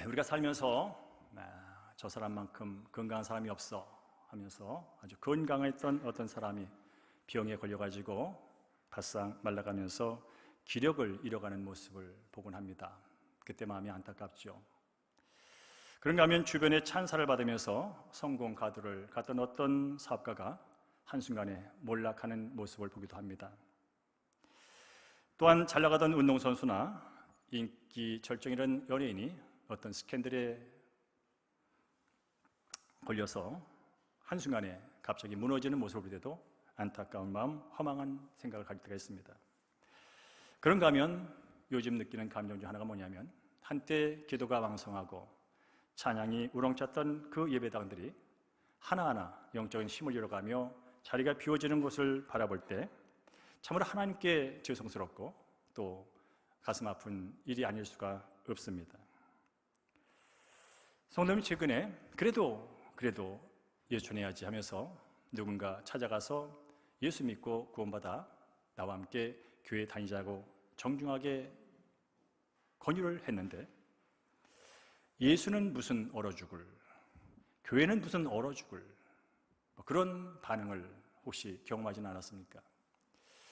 우리가 살면서 저 사람만큼 건강한 사람이 없어 하면서 아주 건강했던 어떤 사람이 병에 걸려가지고 바싹 말라가면서 기력을 잃어가는 모습을 보곤 합니다. 그때 마음이 안타깝죠. 그런가 하면 주변의 찬사를 받으면서 성공 가도를 갔던 어떤 사업가가 한순간에 몰락하는 모습을 보기도 합니다. 또한 잘 나가던 운동선수나 인기 절정이라는 연예인이 어떤 스캔들에 걸려서 한순간에 갑자기 무너지는 모습을 볼 때도 안타까운 마음, 허망한 생각을 가질 때가 있습니다. 그런가 하면 요즘 느끼는 감정 중 하나가 뭐냐면 한때 기도가 왕성하고 찬양이 우렁찼던 그 예배당들이 하나하나 영적인 힘을 잃어가며 자리가 비워지는 것을 바라볼 때 참으로 하나님께 죄송스럽고 또 가슴 아픈 일이 아닐 수가 없습니다. 성도님이 최근에 그래도 예수 전해야지 하면서 누군가 찾아가서 예수 믿고 구원받아 나와 함께 교회 다니자고 정중하게 권유를 했는데 예수는 무슨 얼어 죽을, 교회는 무슨 얼어 죽을, 그런 반응을 혹시 경험하지는 않았습니까?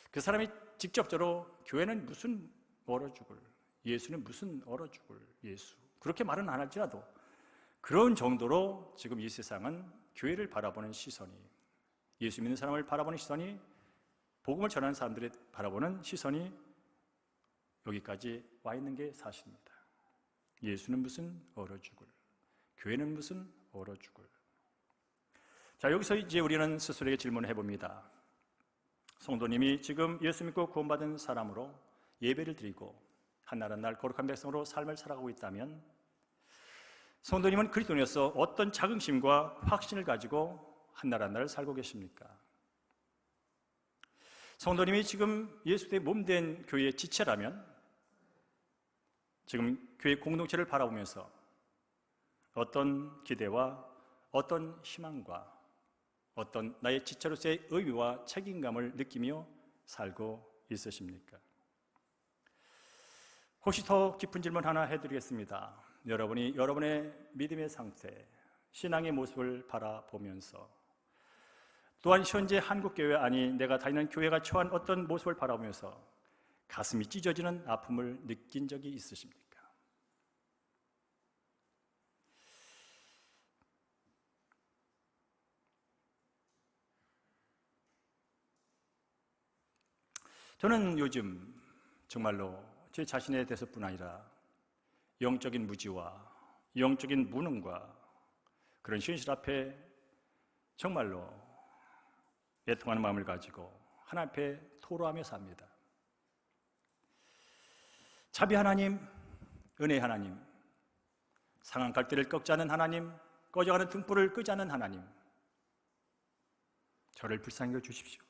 그 사람이 직접적으로 교회는 무슨 얼어 죽을, 예수는 무슨 얼어 죽을, 예수 그렇게 말은 안 할지라도 그런 정도로 지금 이 세상은 교회를 바라보는 시선이, 예수 믿는 사람을 바라보는 시선이, 복음을 전하는 사람들을 바라보는 시선이 여기까지 와 있는 게 사실입니다. 예수는 무슨 얼어 죽을, 교회는 무슨 얼어 죽을. 자, 여기서 이제 우리는 스스로에게 질문을 해봅니다. 성도님이 지금 예수 믿고 구원받은 사람으로 예배를 드리고 한날 한날 거룩한 백성으로 삶을 살아가고 있다면 성도님은 그리스도인으로서 어떤 자긍심과 확신을 가지고 한날 한날 살고 계십니까? 성도님이 지금 예수의 몸된 교회의 지체라면 지금 교회 공동체를 바라보면서 어떤 기대와 어떤 희망과 어떤 나의 지체로서의 의미와 책임감을 느끼며 살고 있으십니까? 혹시 더 깊은 질문 하나 해드리겠습니다. 여러분이 여러분의 믿음의 상태, 신앙의 모습을 바라보면서 또한 현재 한국교회 아니 내가 다니는 교회가 처한 어떤 모습을 바라보면서 가슴이 찢어지는 아픔을 느낀 적이 있으십니까? 저는 요즘 정말로 제 자신에 대해서뿐 아니라 영적인 무지와 영적인 무능과 그런 현실 앞에 정말로 애통하는 마음을 가지고 하나님 앞에 토로하며 삽니다. 자비 하나님, 은혜 하나님, 상한 갈대를 꺾지 않는 하나님, 꺼져가는 등불을 끄지 않는 하나님, 저를 불쌍히 여겨 주십시오.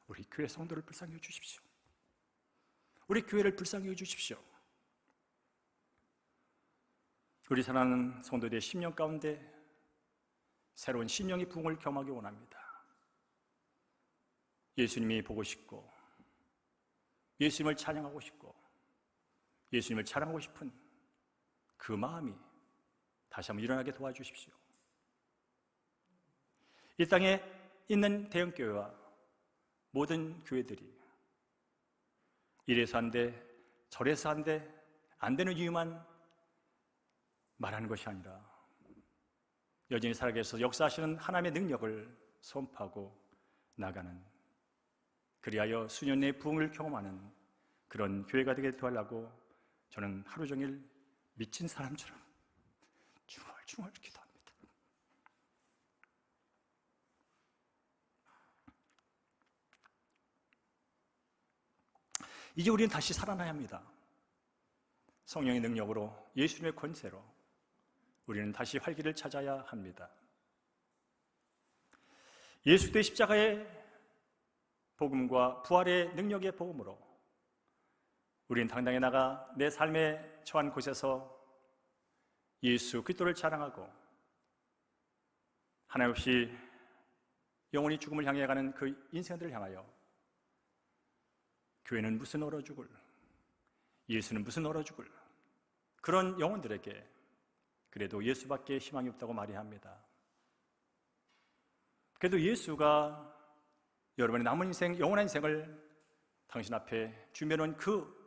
우리 교회 성도를 불쌍히 여겨 주십시오. 우리 교회를 불쌍히 여겨 주십시오. 우리 사랑하는 성도들의 심령 가운데 새로운 심령의 부흥을 경험하기 원합니다. 예수님이 보고 싶고 예수님을 찬양하고 싶고 예수님을 자랑하고 싶은 그 마음이 다시 한번 일어나게 도와주십시오. 이 땅에 있는 대형교회와 모든 교회들이 이래서 안 돼, 저래서 안 돼, 안 되는 이유만 말하는 것이 아니라 여전히 살아계셔서 역사하시는 하나님의 능력을 선포하고 나가는, 그리하여 수년의 부흥을 경험하는 그런 교회가 되게 도와달라고 저는 하루 종일 미친 사람처럼 중얼중얼 기도합니다. 이제 우리는 다시 살아나야 합니다. 성령의 능력으로, 예수님의 권세로 우리는 다시 활기를 찾아야 합니다. 예수 그리스도의 십자가의 복음과 부활의 능력의 복음으로 우리는 당당히 나가 내 삶에 처한 곳에서 예수 그리스도를 자랑하고 하나님 없이 영원히 죽음을 향해 가는 그 인생들을 향하여 교회는 무슨 얼어 죽을, 예수는 무슨 얼어 죽을, 그런 영혼들에게 그래도 예수밖에 희망이 없다고 말해야 합니다. 그래도 예수가 여러분의 남은 인생, 영원한 인생을 당신 앞에 주면은 그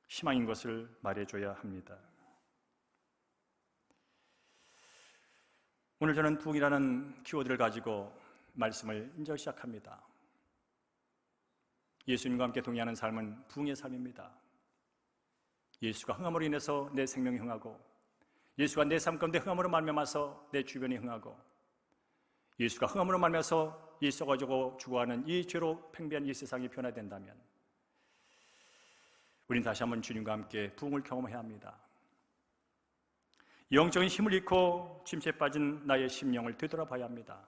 희망인 것을 말해줘야 합니다. 오늘 저는 부흥이라는 키워드를 가지고 말씀을 인절 시작합니다. 예수님과 함께 동의하는 삶은 부흥의 삶입니다. 예수가 흥함으로 인해서 내 생명이 흥하고, 예수가 내 삶 가운데 흥함으로 말미암아서 내 주변이 흥하고, 예수가 흥함으로 말미암아서 이 썩어지고 죽어가는 이 죄로 팽배한 이 세상이 변화된다면 우리는 다시 한번 주님과 함께 부흥을 경험해야 합니다. 영적인 힘을 잃고 침체에 빠진 나의 심령을 되돌아봐야 합니다.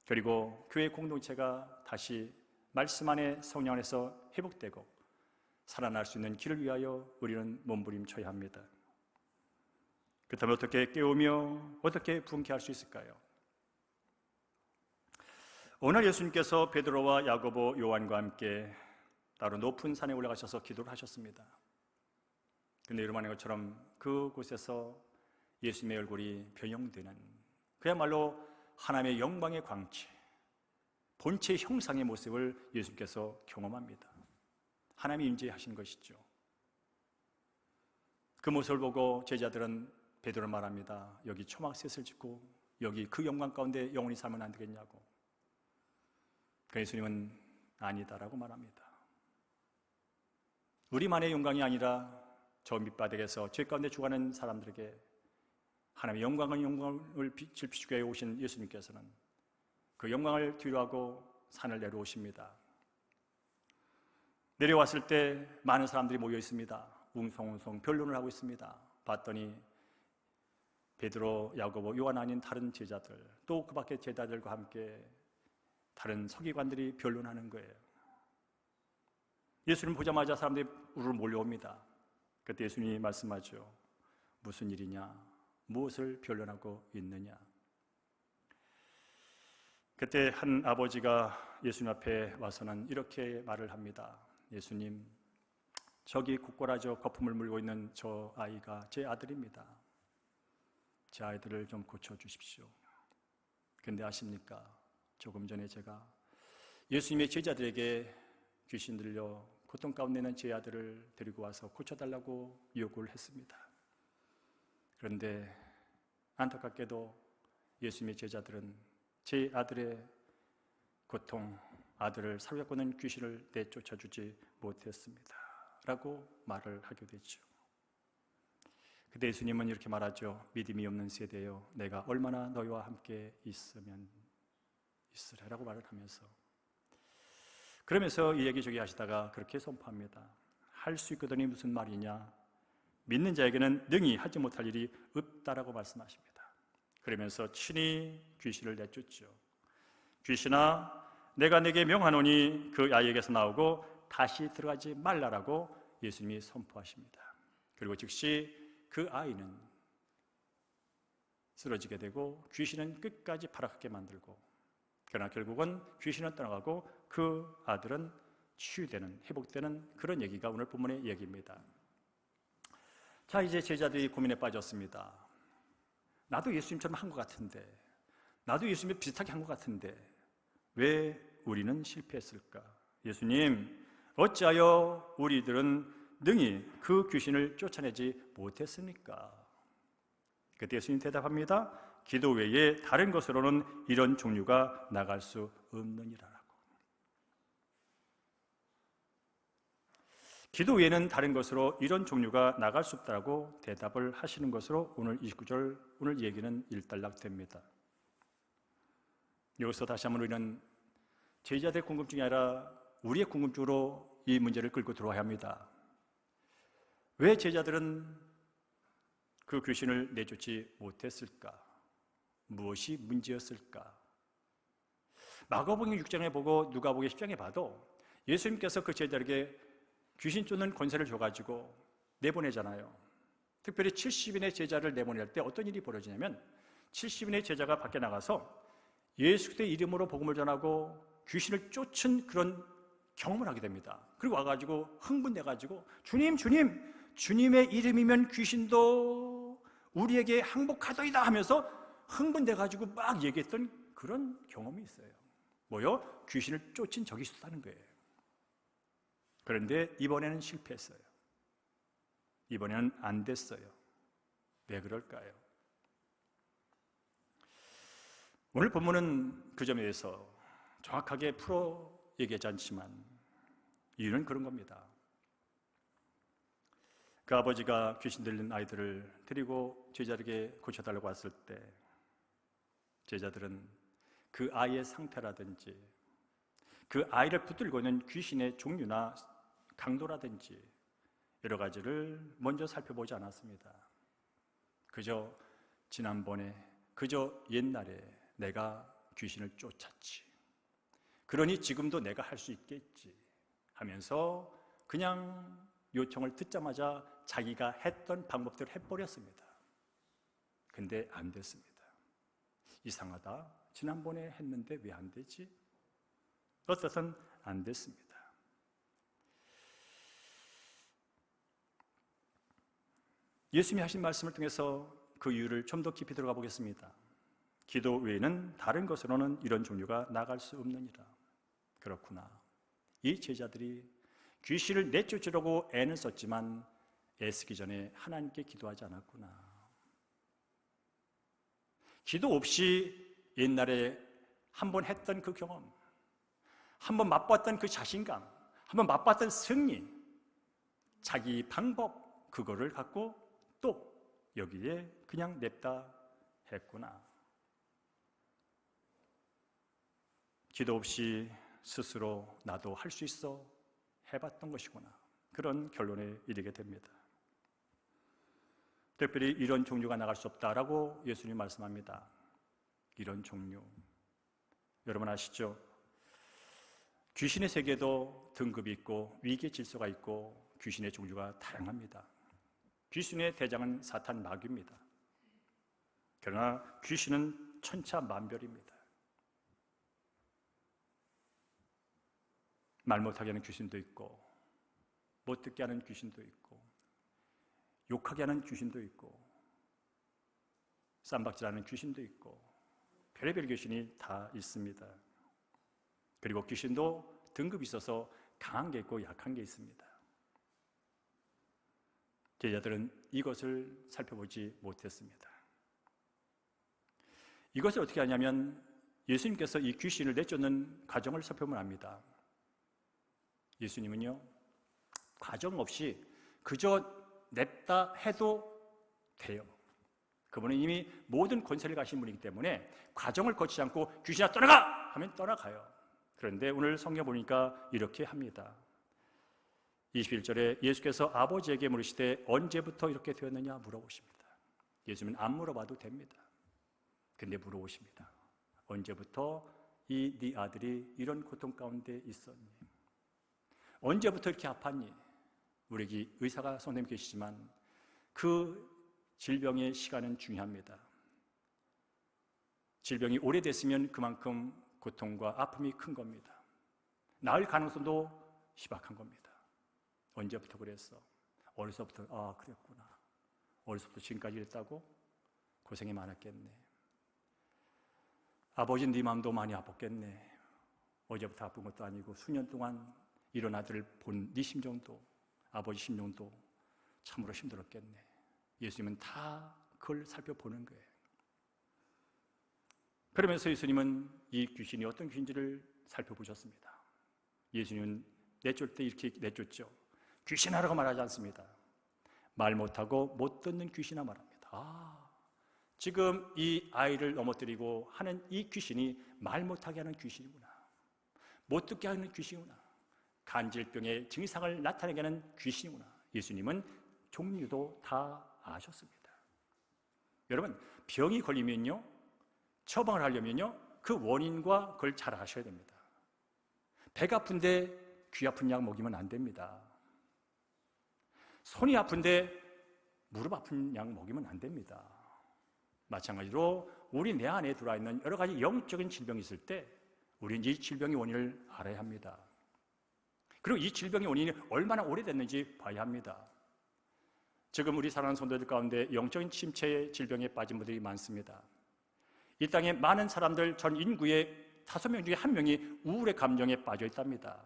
그리고 교회 공동체가 다시 말씀 안에 성령 안에서 회복되고 살아날 수 있는 길을 위하여 우리는 몸부림쳐야 합니다. 그렇다면 어떻게 깨우며 어떻게 부흥케 할 수 있을까요? 오늘 예수님께서 베드로와 야고보, 요한과 함께 따로 높은 산에 올라가셔서 기도를 하셨습니다. 그런데 여러분 아는 것처럼 그곳에서 예수님의 얼굴이 변형되는, 그야말로 하나님의 영광의 광채, 본체 형상의 모습을 예수님께서 경험합니다. 하나님이 임재하신 것이죠. 그 모습을 보고 제자들은 베드로를 말합니다. 여기 초막셋을 짓고 여기 그 영광 가운데 영원히 살면 안 되겠냐고. 그 예수님은 아니다라고 말합니다. 우리만의 영광이 아니라 저 밑바닥에서 죄 가운데 죽어가는 사람들에게 하나님의 영광을 빛을 비추게 오신 예수님께서는 그 영광을 뒤로하고 산을 내려오십니다. 내려왔을 때 많은 사람들이 모여 있습니다. 웅성웅성 변론을 하고 있습니다. 봤더니 베드로, 야고보, 요한 아닌 다른 제자들, 또 그 밖에 제자들과 함께 다른 서기관들이 변론하는 거예요. 예수님 보자마자 사람들이 우르르 몰려옵니다. 그때 예수님이 말씀하죠. 무슨 일이냐? 무엇을 변론하고 있느냐? 그때 한 아버지가 예수님 앞에 와서는 이렇게 말을 합니다. 예수님, 저기 곳골아져 거품을 물고 있는 저 아이가 제 아들입니다. 제 아이들을 좀 고쳐주십시오. 근데 아십니까? 조금 전에 제가 예수님의 제자들에게 귀신 들려 고통 가운데 있는 제 아들을 데리고 와서 고쳐달라고 요구를 했습니다. 그런데 안타깝게도 예수님의 제자들은 제 아들의 고통, 아들을 사로잡고 있는 귀신을 내쫓아주지 못했습니다 라고 말을 하게 되죠. 그때 예수님은 이렇게 말하죠. 믿음이 없는 세대여, 내가 얼마나 너희와 함께 있으면 있으라라고 말을 하면서, 그러면서 이 얘기저기 하시다가 그렇게 선포합니다. 할 수 있거든이 무슨 말이냐? 믿는 자에게는 능히 하지 못할 일이 없다라고 말씀하십니다. 그러면서 친히 귀신을 내쫓죠. 귀신아, 내가 내게 명하노니 그 아이에게서 나오고 다시 들어가지 말라라고 예수님이 선포하십니다. 그리고 즉시 그 아이는 쓰러지게 되고 귀신은 끝까지 발악하게 만들고, 그러나 결국은 귀신은 떠나가고 그 아들은 치유되는, 회복되는 그런 얘기가 오늘 본문의 얘기입니다. 자, 이제 제자들이 고민에 빠졌습니다. 나도 예수님처럼 한 것 같은데, 나도 예수님이 비슷하게 한 것 같은데 왜 우리는 실패했을까? 예수님, 어찌하여 우리들은 능히 그 귀신을 쫓아내지 못했습니까? 그때 예수님 대답합니다. 기도 외에 다른 것으로는 이런 종류가 나갈 수 없느니라라고. 기도 외에는 다른 것으로 이런 종류가 나갈 수 없다고 대답을 하시는 것으로 오늘 29절 오늘 얘기는 일단락됩니다. 여기서 다시 한번 우리는 제자들의 궁금증이 아니라 우리의 궁금증으로 이 문제를 끌고 들어와야 합니다. 왜 제자들은 그 귀신을 내쫓지 못했을까? 무엇이 문제였을까? 마가복음 6장에 보고 누가복음 10장에 봐도 예수님께서 그 제자들에게 귀신 쫓는 권세를 줘가지고 내보내잖아요. 특별히 70인의 제자를 내보낼 때 어떤 일이 벌어지냐면 70인의 제자가 밖에 나가서 예수 그리스도의 이름으로 복음을 전하고 귀신을 쫓은 그런 경험을 하게 됩니다. 그리고 와가지고 흥분돼가지고 주님 주님의 이름이면 귀신도 우리에게 항복하더이다 하면서 흥분돼가지고 막 얘기했던 그런 경험이 있어요. 뭐요? 귀신을 쫓은 적이 있었다는 거예요. 그런데 이번에는 실패했어요. 이번에는 안 됐어요. 왜 그럴까요? 오늘 본문은 그 점에 대해서 정확하게 풀어 얘기하지 않지만 이유는 그런 겁니다. 그 아버지가 귀신 들린 아이들을 데리고 제자들에게 고쳐달라고 왔을 때 제자들은 그 아이의 상태라든지 그 아이를 붙들고 있는 귀신의 종류나 강도라든지 여러 가지를 먼저 살펴보지 않았습니다. 그저 지난번에, 그저 옛날에 내가 귀신을 쫓았지, 그러니 지금도 내가 할 수 있겠지 하면서 그냥 요청을 듣자마자 자기가 했던 방법대로 해버렸습니다. 근데 안 됐습니다. 이상하다, 지난번에 했는데 왜 안 되지? 어떠선 안 됐습니다. 예수님이 하신 말씀을 통해서 그 이유를 좀 더 깊이 들어가 보겠습니다. 기도 외에는 다른 것으로는 이런 종류가 나갈 수 없느니라. 그렇구나. 이 제자들이 귀신을 내쫓으려고 애는 썼지만 애쓰기 전에 하나님께 기도하지 않았구나. 기도 없이 옛날에 한번 했던 그 경험, 한번 맛봤던 그 자신감, 한번 맛봤던 승리, 자기 방법, 그거를 갖고 또 여기에 그냥 냅다 했구나. 기도 없이 스스로 나도 할 수 있어 해봤던 것이구나. 그런 결론에 이르게 됩니다. 특별히 이런 종류가 나갈 수 없다라고 예수님이 말씀합니다. 이런 종류, 여러분 아시죠? 귀신의 세계도 등급이 있고 위계 질서가 있고 귀신의 종류가 다양합니다. 귀신의 대장은 사탄 마귀입니다. 그러나 귀신은 천차만별입니다. 말 못하게 하는 귀신도 있고, 못 듣게 하는 귀신도 있고, 욕하게 하는 귀신도 있고, 쌈박질하는 귀신도 있고, 별의별 귀신이 다 있습니다. 그리고 귀신도 등급이 있어서 강한 게 있고 약한 게 있습니다. 제자들은 이것을 살펴보지 못했습니다. 이것을 어떻게 하냐면 예수님께서 이 귀신을 내쫓는 과정을 살펴보면 압니다. 예수님은요, 과정 없이 그저 냅다 해도 돼요. 그분은 이미 모든 권세를 가신 분이기 때문에 과정을 거치지 않고 귀신아 떠나가! 하면 떠나가요. 그런데 오늘 성경 보니까 이렇게 합니다. 21절에 예수께서 아버지에게 물으시되 언제부터 이렇게 되었느냐 물어보십니다. 예수님은 안 물어봐도 됩니다. 근데 물어보십니다. 언제부터 이 네 아들이 이런 고통 가운데 있었니? 언제부터 이렇게 아팠니? 우리 의사가 선생님 계시지만 그 질병의 시간은 중요합니다. 질병이 오래됐으면 그만큼 고통과 아픔이 큰 겁니다. 나을 가능성도 희박한 겁니다. 언제부터 그랬어? 어려서부터, 아 그랬구나. 어려서부터 지금까지 그랬다고? 고생이 많았겠네. 아버지 네 마음도 많이 아팠겠네. 어제부터 아픈 것도 아니고 수년 동안 이런 아들을 본 네 심정도, 아버지 심정도 참으로 힘들었겠네. 예수님은 다 그걸 살펴보는 거예요. 그러면서 예수님은 이 귀신이 어떤 귀신인지를 살펴보셨습니다. 예수님은 내쫓을 때 이렇게 내쫓죠. 귀신하라고 말하지 않습니다. 말 못하고 못 듣는 귀신아 말합니다. 지금 이 아이를 넘어뜨리고 하는 이 귀신이 말 못하게 하는 귀신이구나. 못 듣게 하는 귀신이구나. 간질병의 증상을 나타내게 하는 귀신이구나. 예수님은 종류도 다 아셨습니다. 여러분, 병이 걸리면요, 처방을 하려면요, 그 원인과 그걸 잘 아셔야 됩니다. 배가 아픈데 귀 아픈 약 먹이면 안 됩니다. 손이 아픈데 무릎 아픈 약 먹이면 안 됩니다. 마찬가지로 우리 내 안에 들어와 있는 여러 가지 영적인 질병이 있을 때 우리는 이 질병의 원인을 알아야 합니다. 그리고 이 질병의 원인이 얼마나 오래됐는지 봐야 합니다. 지금 우리 사랑하는 성도들 가운데 영적인 침체의 질병에 빠진 분들이 많습니다. 이 땅에 많은 사람들, 전 인구의 5명 중에 1명이 우울의 감정에 빠져 있답니다.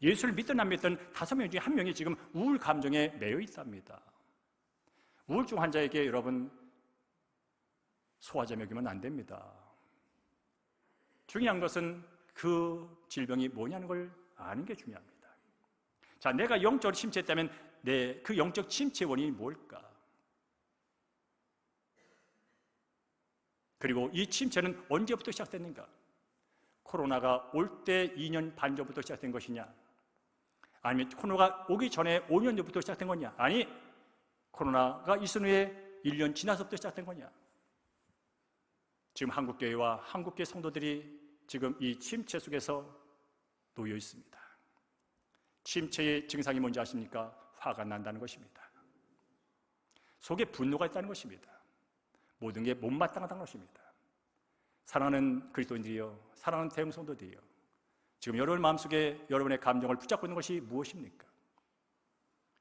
예수를 믿든 안 믿든 5명 중에 1명이 지금 우울 감정에 매여 있답니다. 우울증 환자에게 여러분 소화제 먹이면 안 됩니다. 중요한 것은 그 질병이 뭐냐는 걸 아는 게 중요합니다. 자, 내가 영적으로 침체했다면 그 영적 침체의 원인이 뭘까? 그리고 이 침체는 언제부터 시작됐는가? 코로나가 올 때 2년 반 전부터 시작된 것이냐? 아니면 코로나가 오기 전에 5년 전부터 시작된 거냐? 아니, 코로나가 있은 후에 1년 지나서부터 시작된 거냐? 지금 한국교회와 한국교회 성도들이 지금 이 침체 속에서 놓여 있습니다. 침체의 증상이 뭔지 아십니까? 화가 난다는 것입니다. 속에 분노가 있다는 것입니다. 모든 게 못마땅하다는 것입니다. 사랑하는 그리스도인들이여, 사랑하는 대형 성도들이여, 지금 여러분 마음속에 여러분의 감정을 붙잡고 있는 것이 무엇입니까?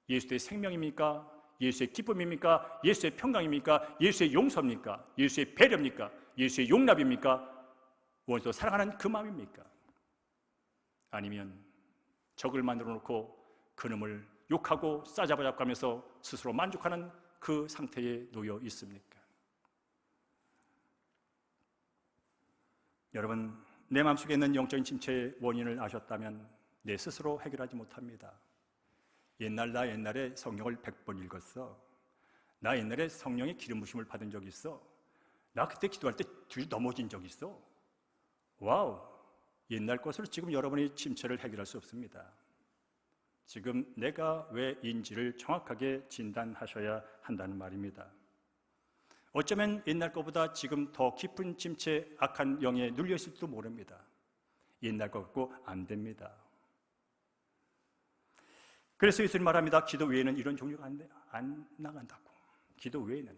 예수의 생명입니까? 예수의 기쁨입니까? 예수의 평강입니까? 예수의 용서입니까? 예수의 배려입니까? 예수의 용납입니까? 원수 사랑하는 그 마음입니까? 아니면 적을 만들어 놓고 그놈을 욕하고 싸잡아잡고 하면서 스스로 만족하는 그 상태에 놓여 있습니까? 여러분, 내 마음속에 있는 영적인 침체의 원인을 아셨다면 내 스스로 해결하지 못합니다. 나 옛날에 성경을 100번 읽었어. 나 옛날에 성령의 기름 부심을 받은 적이 있어. 나 그때 기도할 때 뒤로 넘어진 적이 있어. 와우! 옛날 것으로 지금 여러분의 침체를 해결할 수 없습니다. 지금 내가 왜인지를 정확하게 진단하셔야 한다는 말입니다. 어쩌면 옛날 것보다 지금 더 깊은 침체, 악한 영에 눌려있을지도 모릅니다. 옛날 것 같고 안 됩니다. 그래서 예수님 말합니다. 기도 외에는 이런 종류가 안 나간다고. 기도 외에는.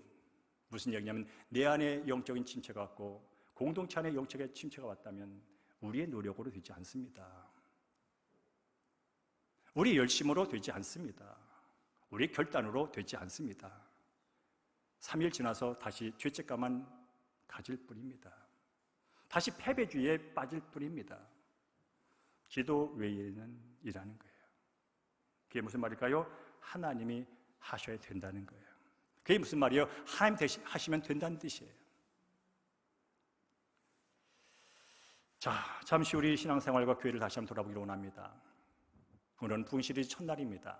무슨 얘기냐면 내 안에 영적인 침체가 왔고 공동체 안에 영적인 침체가 왔다면 우리의 노력으로 되지 않습니다. 우리 열심으로 되지 않습니다. 우리 결단으로 되지 않습니다. 3일 지나서 다시 죄책감만 가질 뿐입니다. 다시 패배주의에 빠질 뿐입니다. 기도 외에는 이라는 거예요. 그게 무슨 말일까요? 하나님이 하셔야 된다는 거예요. 그게 무슨 말이에요? 하나님 대신 하시면 된다는 뜻이에요. 자, 잠시 우리 신앙생활과 교회를 다시 한번 돌아보기를 원합니다. 오늘은 부흥 시리즈 첫날입니다.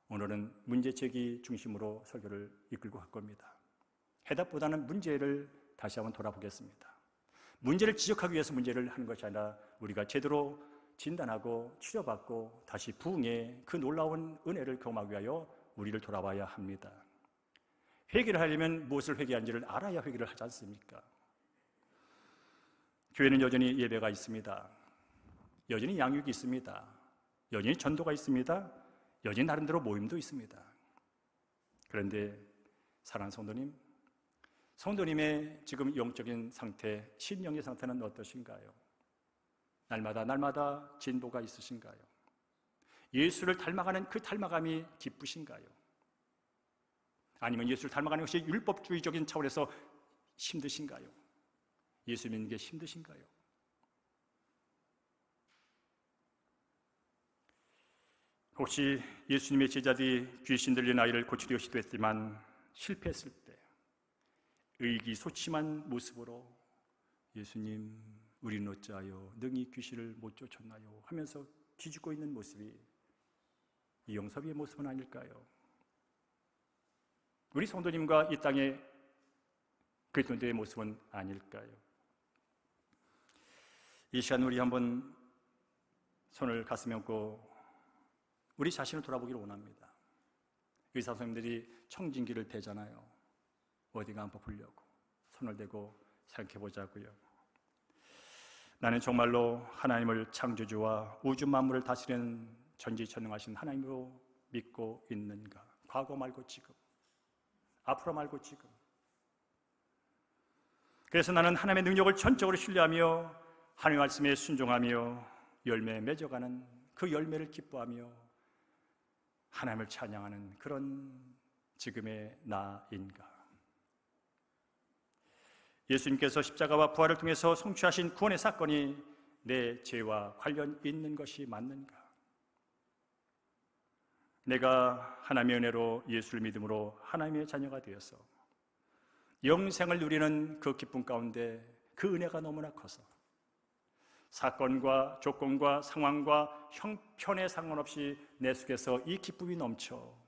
오늘은 문제제기 중심으로 설교를 이끌고 갈 겁니다. 해답보다는 문제를 다시 한번 돌아보겠습니다. 문제를 지적하기 위해서 문제를 하는 것이 아니라 우리가 제대로 진단하고 치료받고 다시 부흥의 그 놀라운 은혜를 경험하기 위하여 우리를 돌아봐야 합니다. 회개를 하려면 무엇을 회개한지를 알아야 회개를 하지 않습니까? 교회는 여전히 예배가 있습니다. 여전히 양육이 있습니다. 여전히 전도가 있습니다. 여전히 나름대로 모임도 있습니다. 그런데 사랑하는 성도님, 성도님의 지금 영적인 상태, 신령의 상태는 어떠신가요? 날마다 진보가 있으신가요? 예수를 닮아가는 그 닮아감이 기쁘신가요? 아니면 예수를 닮아가는 것이 율법주의적인 차원에서 힘드신가요? 예수 믿는 게 힘드신가요? 혹시 예수님의 제자들이 귀신 들린 아이를 고치려 시도했지만 실패했을 때 의기소침한 모습으로 예수님, 우리는 어찌하여 능히 귀신을 못 쫓았나요? 하면서 기죽고 있는 모습이 이영섭이의 모습은 아닐까요? 우리 성도님과 이 땅의 그리스도인들의 모습은 아닐까요? 이 시간 우리 한번 손을 가슴에 얹고 우리 자신을 돌아보기를 원합니다. 의사 선생님들이 청진기를 대잖아요. 어디가 한번 보려고 손을 대고 생각해 보자고요. 나는 정말로 하나님을 창조주와 우주 만물을 다스리는 전지전능하신 하나님으로 믿고 있는가? 과거 말고 지금, 앞으로 말고 지금. 그래서 나는 하나님의 능력을 전적으로 신뢰하며 하나님의 말씀에 순종하며 열매에 맺어가는 그 열매를 기뻐하며 하나님을 찬양하는 그런 지금의 나인가? 예수님께서 십자가와 부활을 통해서 성취하신 구원의 사건이 내 죄와 관련 있는 것이 맞는가? 내가 하나님의 은혜로 예수를 믿음으로 하나님의 자녀가 되어서 영생을 누리는 그 기쁨 가운데 그 은혜가 너무나 커서 사건과 조건과 상황과 형편에 상관없이 내 속에서 이 기쁨이 넘쳐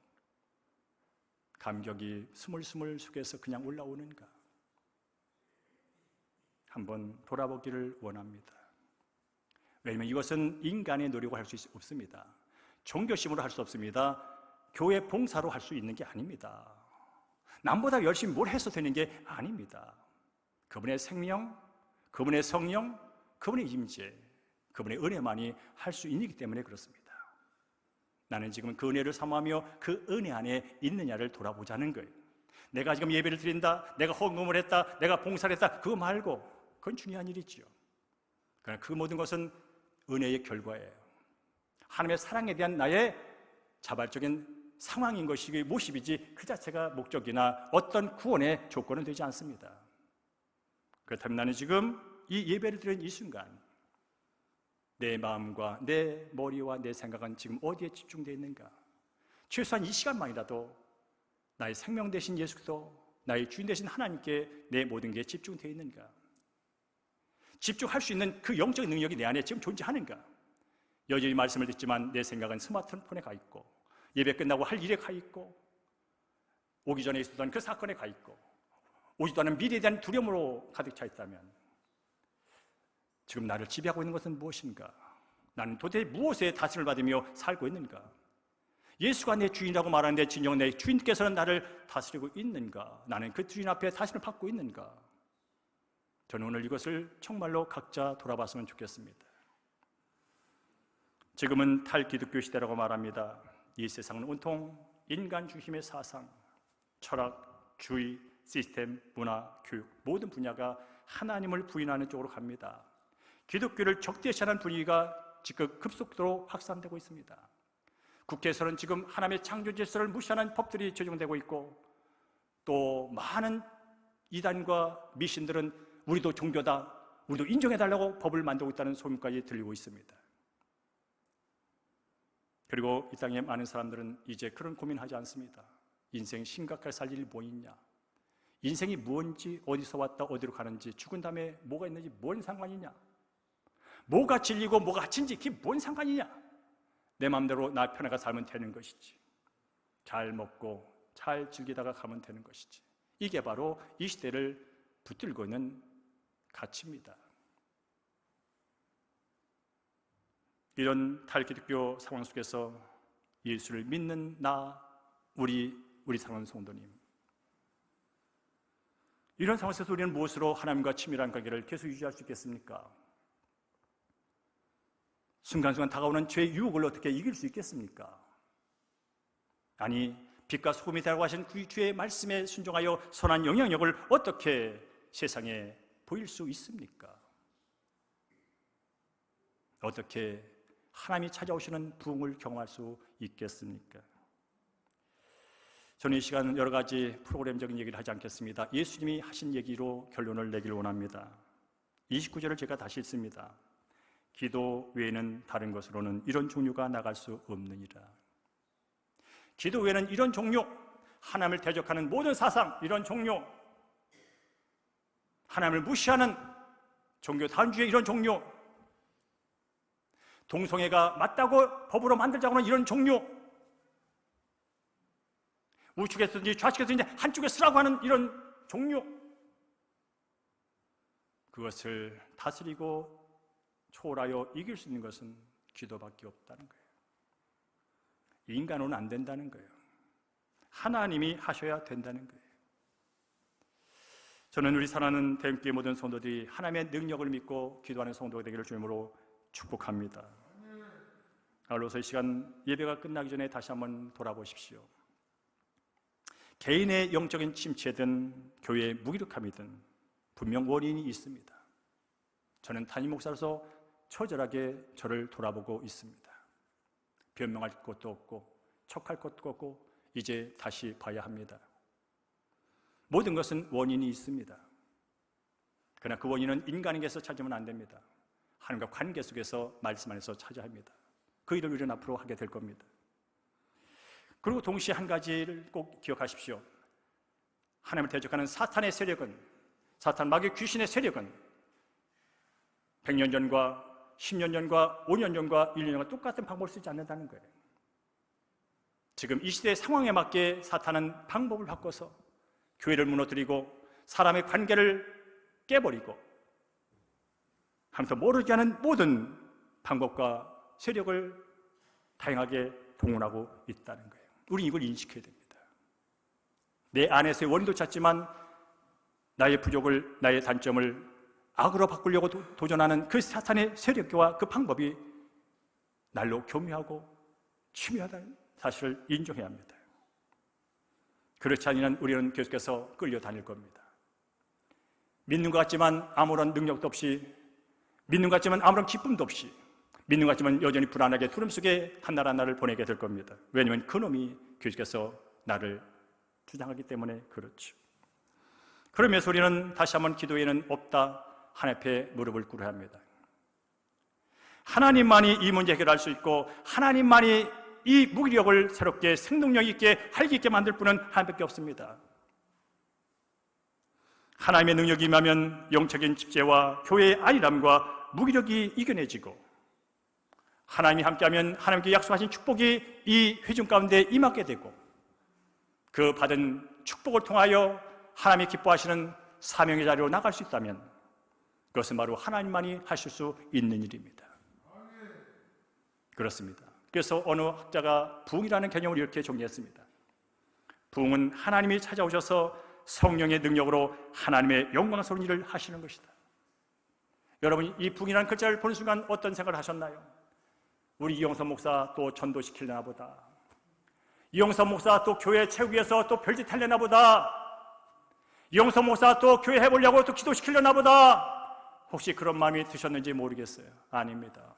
감격이 스물스물 속에서 그냥 올라오는가? 한번 돌아보기를 원합니다. 왜냐하면 이것은 인간의 노력으로 할 수 없습니다. 종교심으로 할 수 없습니다. 교회 봉사로 할 수 있는 게 아닙니다. 남보다 열심히 뭘 해서 되는 게 아닙니다. 그분의 생명, 그분의 성령, 그분의 임재, 그분의 은혜만이 할 수 있기 때문에 그렇습니다. 나는 지금 그 은혜를 사모하며 그 은혜 안에 있느냐를 돌아보자는 거예요. 내가 지금 예배를 드린다, 내가 헌금을 했다, 내가 봉사를 했다, 그거 말고 그건 중요한 일이지요. 그러나 그 모든 것은 은혜의 결과예요. 하나님의 사랑에 대한 나의 자발적인 상황인 것이 모습이지 그 자체가 목적이나 어떤 구원의 조건은 되지 않습니다. 그렇다면 나는 지금 이 예배를 드리는 이 순간 내 마음과 내 머리와 내 생각은 지금 어디에 집중되어 있는가? 최소한 이 시간만이라도 나의 생명 되신 예수 그리스도, 나의 주인 되신 하나님께 내 모든 게 집중되어 있는가? 집중할 수 있는 그 영적인 능력이 내 안에 지금 존재하는가? 여전히 말씀을 듣지만 내 생각은 스마트폰에 가 있고 예배 끝나고 할 일에 가 있고 오기 전에 있었던 그 사건에 가 있고 오지도 않은 미래에 대한 두려움으로 가득 차 있다면 지금 나를 지배하고 있는 것은 무엇인가? 나는 도대체 무엇에 다스림을 받으며 살고 있는가? 예수가 내 주인이라고 말하는데 진정 내 주인께서는 나를 다스리고 있는가? 나는 그 주인 앞에 다스림을 받고 있는가? 저는 오늘 이것을 정말로 각자 돌아봤으면 좋겠습니다. 지금은 탈기독교 시대라고 말합니다. 이 세상은 온통 인간 중심의 사상, 철학, 주의, 시스템, 문화, 교육 모든 분야가 하나님을 부인하는 쪽으로 갑니다. 기독교를 적대시하는 분위기가 지금 급속도로 확산되고 있습니다. 국회에서는 지금 하나님의 창조 질서를 무시하는 법들이 제정되고 있고 또 많은 이단과 미신들은 우리도 종교다, 우리도 인정해달라고 법을 만들고 있다는 소문까지 들리고 있습니다. 그리고 이 땅에 많은 사람들은 이제 그런 고민하지 않습니다. 인생 심각하게 살 일이 뭐 있냐? 인생이 뭔지, 어디서 왔다 어디로 가는지, 죽은 다음에 뭐가 있는지 뭔 상관이냐? 뭐가 진리고 뭐가 가치인지 그게 뭔 상관이냐? 내 마음대로 나 편하게 살면 되는 것이지. 잘 먹고 잘 즐기다가 가면 되는 것이지. 이게 바로 이 시대를 붙들고 있는 가치입니다. 이런 탈기독교 상황 속에서 예수를 믿는 나, 우리 사랑하는 성도님, 이런 상황 속에서 우리는 무엇으로 하나님과 친밀한 관계를 계속 유지할 수 있겠습니까? 순간순간 다가오는 죄의 유혹을 어떻게 이길 수 있겠습니까? 아니, 빛과 소금이 되라고 하신 그 주의 말씀에 순종하여 선한 영향력을 어떻게 세상에 보일 수 있습니까? 어떻게 하나님이 찾아오시는 부흥을 경험할 수 있겠습니까? 저는 이 시간 여러 가지 프로그램적인 얘기를 하지 않겠습니다. 예수님이 하신 얘기로 결론을 내길 원합니다. 29절을 제가 다시 읽습니다. 기도 외에는 다른 것으로는 이런 종류가 나갈 수 없느니라. 기도 외에는 이런 종류, 하나님을 대적하는 모든 사상, 이런 종류, 하나님을 무시하는 종교 단주의 이런 종류, 동성애가 맞다고 법으로 만들자고 하는 이런 종류, 우측에서든지 좌측에서든지 한쪽에 서라고 하는 이런 종류, 그것을 다스리고 초월하여 이길 수 있는 것은 기도밖에 없다는 거예요. 인간으로는 안 된다는 거예요. 하나님이 하셔야 된다는 거예요. 저는 우리 사랑하는 대형교회 모든 성도들이 하나님의 능력을 믿고 기도하는 성도가 되기를 주님으로 축복합니다. 알로서 이 시간 예배가 끝나기 전에 다시 한번 돌아보십시오. 개인의 영적인 침체든 교회의 무기력함이든 분명 원인이 있습니다. 저는 담임 목사로서 처절하게 저를 돌아보고 있습니다. 변명할 것도 없고 척할 것도 없고 이제 다시 봐야 합니다. 모든 것은 원인이 있습니다. 그러나 그 원인은 인간에게서 찾으면 안 됩니다. 하나님과 관계 속에서, 말씀 안에서 찾아야 합니다. 그 일을 우리는 앞으로 하게 될 겁니다. 그리고 동시에 한 가지를 꼭 기억하십시오. 하나님을 대적하는 사탄의 세력은, 사탄 마귀 귀신의 세력은 100년 전과 10년 전과 5년 전과 1년 전과 똑같은 방법을 쓰지 않는다는 거예요. 지금 이 시대의 상황에 맞게 사탄은 방법을 바꿔서 교회를 무너뜨리고 사람의 관계를 깨버리고 하면서 모르지 않은 모든 방법과 세력을 다양하게 동원하고 있다는 거예요. 우리 이걸 인식해야 됩니다. 내 안에서의 원인도 찾지만 나의 부족을, 나의 단점을 악으로 바꾸려고 도전하는 그 사탄의 세력과 그 방법이 날로 교묘하고 치밀하다는 사실을 인정해야 합니다. 그렇지 않으면 우리는 계속해서 끌려다닐 겁니다. 믿는 것 같지만 아무런 능력도 없이, 믿는 것 같지만 아무런 기쁨도 없이, 믿는 것 같지만 여전히 불안하게 두름 속에 한나를 보내게 될 겁니다. 왜냐하면 그놈이 계속해서 나를 주장하기 때문에 그렇죠. 그러면서 우리는 다시 한번 기도에는 없다, 하나님 앞에 무릎을 꿇어야 합니다. 하나님만이 이 문제 해결할 수 있고 하나님만이 이 무기력을 새롭게 생동력 있게 활기 있게 만들 분은 하나님밖에 없습니다. 하나님의 능력이 임하면 영적인 집제와 교회의 안일함과 무기력이 이겨내지고, 하나님이 함께하면 하나님께 약속하신 축복이 이 회중 가운데 임하게 되고, 그 받은 축복을 통하여 하나님이 기뻐하시는 사명의 자리로 나갈 수 있다면 그것은 바로 하나님만이 하실 수 있는 일입니다. 그렇습니다. 그래서 어느 학자가 부흥이라는 개념을 이렇게 정리했습니다. 부흥은 하나님이 찾아오셔서 성령의 능력으로 하나님의 영광스러운 일을 하시는 것이다. 여러분, 이 부흥이라는 글자를 보는 순간 어떤 생각을 하셨나요? 우리 이영선 목사 또 전도시키려나 보다, 이영선 목사 또 교회 채우기위해서 또 별짓 하려나 보다, 이영선 목사 또 교회 해보려고 또 기도시키려나 보다, 혹시 그런 마음이 드셨는지 모르겠어요. 아닙니다.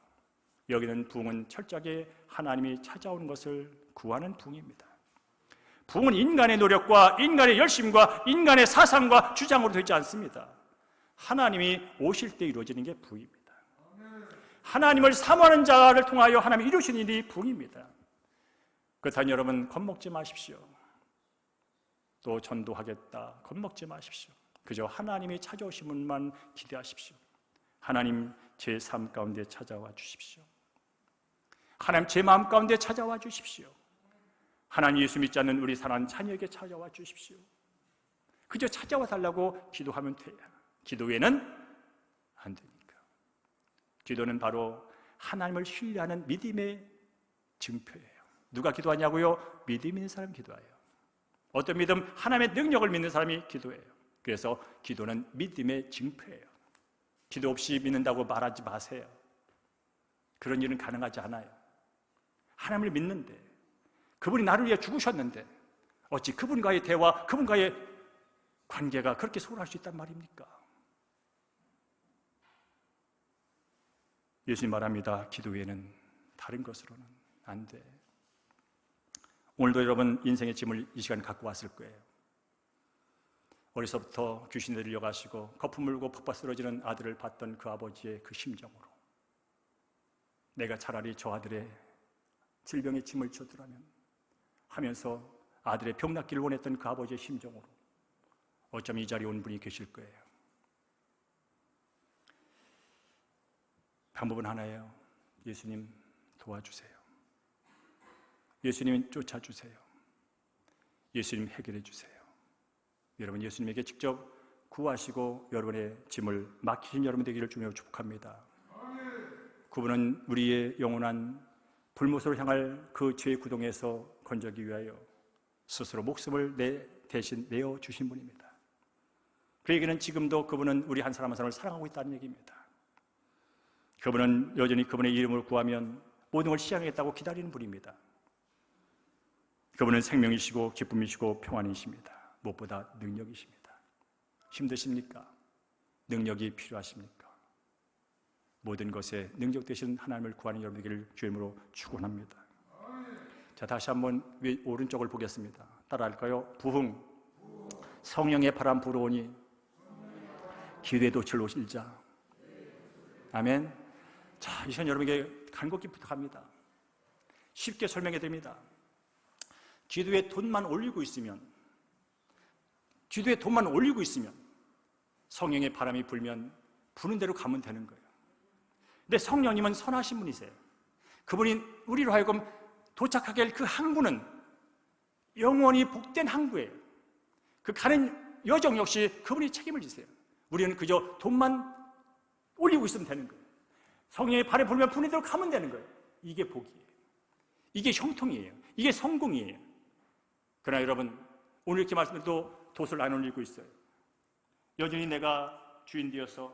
여기는 부흥은 철저하게 하나님이 찾아오는 것을 구하는 부흥입니다. 부흥은 인간의 노력과 인간의 열심과 인간의 사상과 주장으로 되지 않습니다. 하나님이 오실 때 이루어지는 게 부흥입니다. 하나님을 사모하는 자를 통하여 하나님이 이루시는 일이 부흥입니다. 그렇다면 여러분, 겁먹지 마십시오. 또 전도하겠다, 겁먹지 마십시오. 그저 하나님이 찾아오신 분만 기대하십시오. 하나님, 제 삶 가운데 찾아와 주십시오. 하나님, 제 마음 가운데 찾아와 주십시오. 하나님, 예수 믿지 않는 우리 사랑하는 자녀에게 찾아와 주십시오. 그저 찾아와 달라고 기도하면 돼요. 기도 외에는 안 되니까. 기도는 바로 하나님을 신뢰하는 믿음의 증표예요. 누가 기도하냐고요? 믿음 있는 사람이 기도해요. 어떤 믿음? 하나님의 능력을 믿는 사람이 기도해요. 그래서 기도는 믿음의 증표예요. 기도 없이 믿는다고 말하지 마세요. 그런 일은 가능하지 않아요. 하나님을 믿는데, 그분이 나를 위해 죽으셨는데 어찌 그분과의 대화, 그분과의 관계가 그렇게 소홀할 수 있단 말입니까? 예수님 말합니다. 기도 외에는 다른 것으로는 안 돼. 오늘도 여러분 인생의 짐을 이 시간에 갖고 왔을 거예요. 어려서부터 귀신에 들려가시고 거품 물고 퍽퍽 쓰러지는 아들을 봤던 그 아버지의 그 심정으로, 내가 차라리 저 아들의 질병의 짐을 져주라면 하면서 아들의 병 낫기를 원했던 그 아버지의 심정으로 어쩌면 이 자리에 온 분이 계실 거예요. 방법은 하나예요. 예수님 도와주세요. 예수님 쫓아주세요. 예수님 해결해 주세요. 여러분, 예수님에게 직접 구하시고 여러분의 짐을 맡기신 여러분 되기를 주님으로 축복합니다. 그분은 우리의 영원한 불못으로 향할 그 죄의 구덩이에서 건져기 위하여 스스로 목숨을 대신 내어주신 분입니다. 그 얘기는 지금도 그분은 우리 한 사람 한 사람을 사랑하고 있다는 얘기입니다. 그분은 여전히 그분의 이름을 구하면 모든 걸 시행하겠다고 기다리는 분입니다. 그분은 생명이시고 기쁨이시고 평안이십니다. 무엇보다 능력이십니다. 힘드십니까? 능력이 필요하십니까? 모든 것에 능력 되신 하나님을 구하는 여러분에게를 주임으로 축원합니다. 자, 다시 한번 오른쪽을 보겠습니다. 따라할까요? 부흥. 성령의 바람 불어오니 기도의 돛을 놓을 자. 아멘. 자, 이 시간 여러분에게 간곡히 부탁합니다. 쉽게 설명해 드립니다. 기도에 돈만 올리고 있으면, 성령의 바람이 불면 부는 대로 가면 되는 거예요. 근데 성령님은 선하신 분이세요. 그분이 우리로 하여금 도착하게 할 그 항구는 영원히 복된 항구예요. 그 가는 여정 역시 그분이 책임을 지세요. 우리는 그저 돈만 올리고 있으면 되는 거예요. 성령의 발에 불면 부는 대로 가면 되는 거예요. 이게 복이에요. 이게 형통이에요. 이게 성공이에요. 그러나 여러분, 오늘 이렇게 말씀드려도 돛을 안 올리고 있어요. 여전히 내가 주인 되어서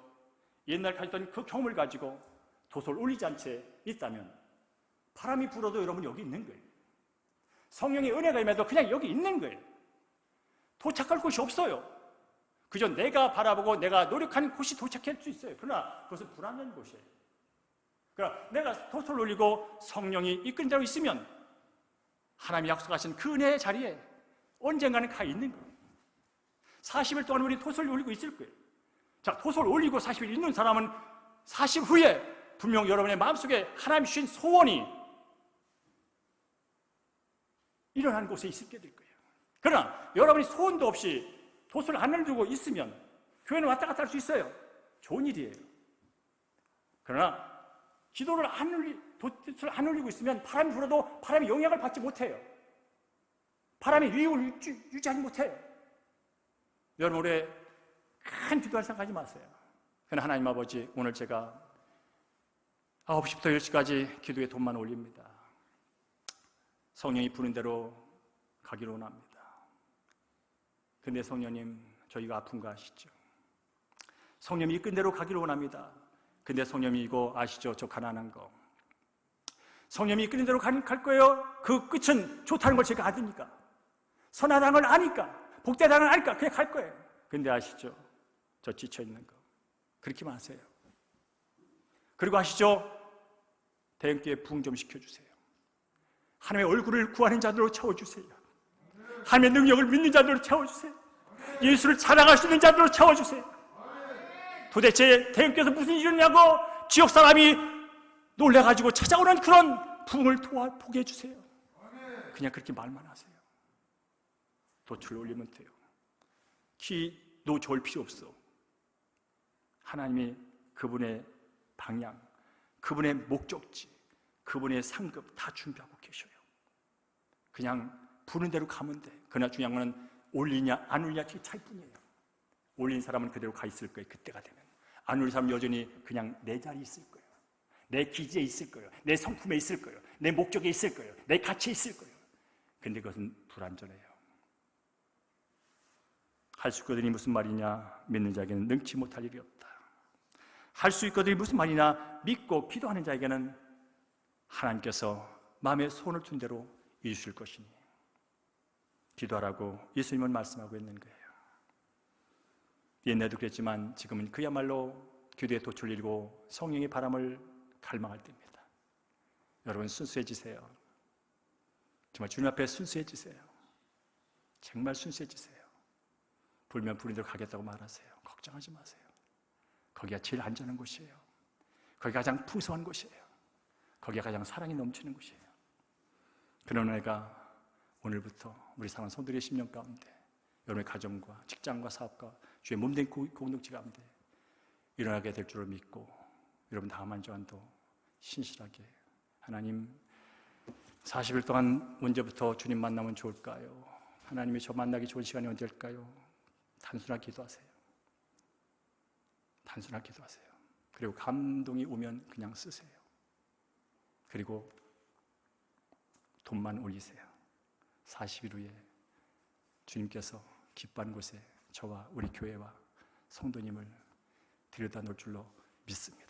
옛날 가졌던 그 경험을 가지고 돛을 올리지 않은 채 있다면 바람이 불어도 여러분 여기 있는 거예요. 성령의 은혜가 임해도 그냥 여기 있는 거예요. 도착할 곳이 없어요. 그저 내가 바라보고 내가 노력하는 곳이 도착할 수 있어요. 그러나 그것은 불안한 곳이에요. 그러나 내가 돛을 올리고 성령이 이끈 대로 있으면 하나님이 약속하신 그 은혜의 자리에 언젠가는 가 있는 거예요. 40일 동안 우리 돛을 올리고 있을 거예요. 자, 돛을 올리고 40일 있는 사람은 40 후에 분명 여러분의 마음속에 하나님이 주신 소원이 일어난 곳에 있게 될 거예요. 그러나 여러분이 소원도 없이 돛을 안 올리고 있으면 교회는 왔다 갔다 할 수 있어요. 좋은 일이에요. 그러나 돛을 안 올리고 있으면 바람이 불어도 바람이 영향을 받지 못해요. 바람이 위력을 유지하지 못해요. 여러분, 올해 큰 기도할 생각하지 마세요. 그러나 하나님 아버지, 오늘 제가 9시부터 10시까지 기도에 돈만 올립니다. 성령이 부는 대로 가기를 원합니다. 근데 성령님, 저희가 아픈 거 아시죠? 성령이 이끈 대로 가기를 원합니다. 근데 성령이 이거 아시죠? 저 가난한 거. 성령이 이끄는 대로 갈 거예요. 그 끝은 좋다는 걸 제가 아니까, 선하다는 걸 아니까, 복되다는 걸 아니까 그냥 갈 거예요. 근데 아시죠? 저 지쳐있는 거. 그렇게만 하세요. 그리고 아시죠? 대형교회 부흥 좀 시켜주세요. 하나님의 얼굴을 구하는 자들로 채워주세요. 하나님의 능력을 믿는 자들로 채워주세요. 예수를 자랑할 수 있는 자들로 채워주세요. 도대체 대형교회에서 무슨 일이 있냐고 지역 사람이 놀래가지고 찾아오는 그런 부흥을 보게 해주세요. 그냥 그렇게 말만 하세요. 돛을 올리면 돼요. 키도 좋을 필요 없어. 하나님이 그분의 방향, 그분의 목적지, 그분의 상급 다 준비하고 계셔요. 그냥 부는 대로 가면 돼. 그러나 중요한 건 올리냐 안 올리냐 차이 뿐이에요. 올린 사람은 그대로 가 있을 거예요. 그때가 되면. 안 올린 사람은 여전히 그냥 내 자리에 있을 거예요. 내 기지에 있을 거예요. 내 성품에 있을 거예요. 내 목적에 있을 거예요. 내 가치에 있을 거예요. 근데 그것은 불완전해요. 할 수 있거든이 무슨 말이냐? 믿는 자에게는 능치 못할 일이 없다. 할 수 있거든이 무슨 말이냐? 믿고 기도하는 자에게는 하나님께서 마음에 손을 둔 대로 이루실 것이니 기도하라고 예수님은 말씀하고 있는 거예요. 옛날에도 그랬지만 지금은 그야말로 기도의 돛을 일고 성령의 바람을 갈망할 때입니다. 여러분, 순수해지세요. 정말 주님 앞에 순수해지세요. 정말 순수해지세요. 불면 부는 대로 가겠다고 말하세요. 걱정하지 마세요. 거기가 제일 안전한 곳이에요. 거기가 가장 풍성한 곳이에요. 거기가 가장 사랑이 넘치는 곳이에요. 그런 은혜가 오늘부터 우리 사랑하는 성도들의 10년 가운데, 여러분의 가정과 직장과 사업과 주의 몸된 공동체 가운데 일어나게 될 줄을 믿고, 여러분 다음 한 주간도 신실하게 하나님, 40일 동안 언제부터 주님 만나면 좋을까요? 하나님이 저 만나기 좋은 시간이 언제일까요? 단순하게 기도하세요. 단순하게 기도하세요. 그리고 감동이 오면 그냥 쓰세요. 그리고 돈만 올리세요. 40일 후에 주님께서 기뻐하는 곳에 저와 우리 교회와 성도님을 들여다 놓을 줄로 믿습니다.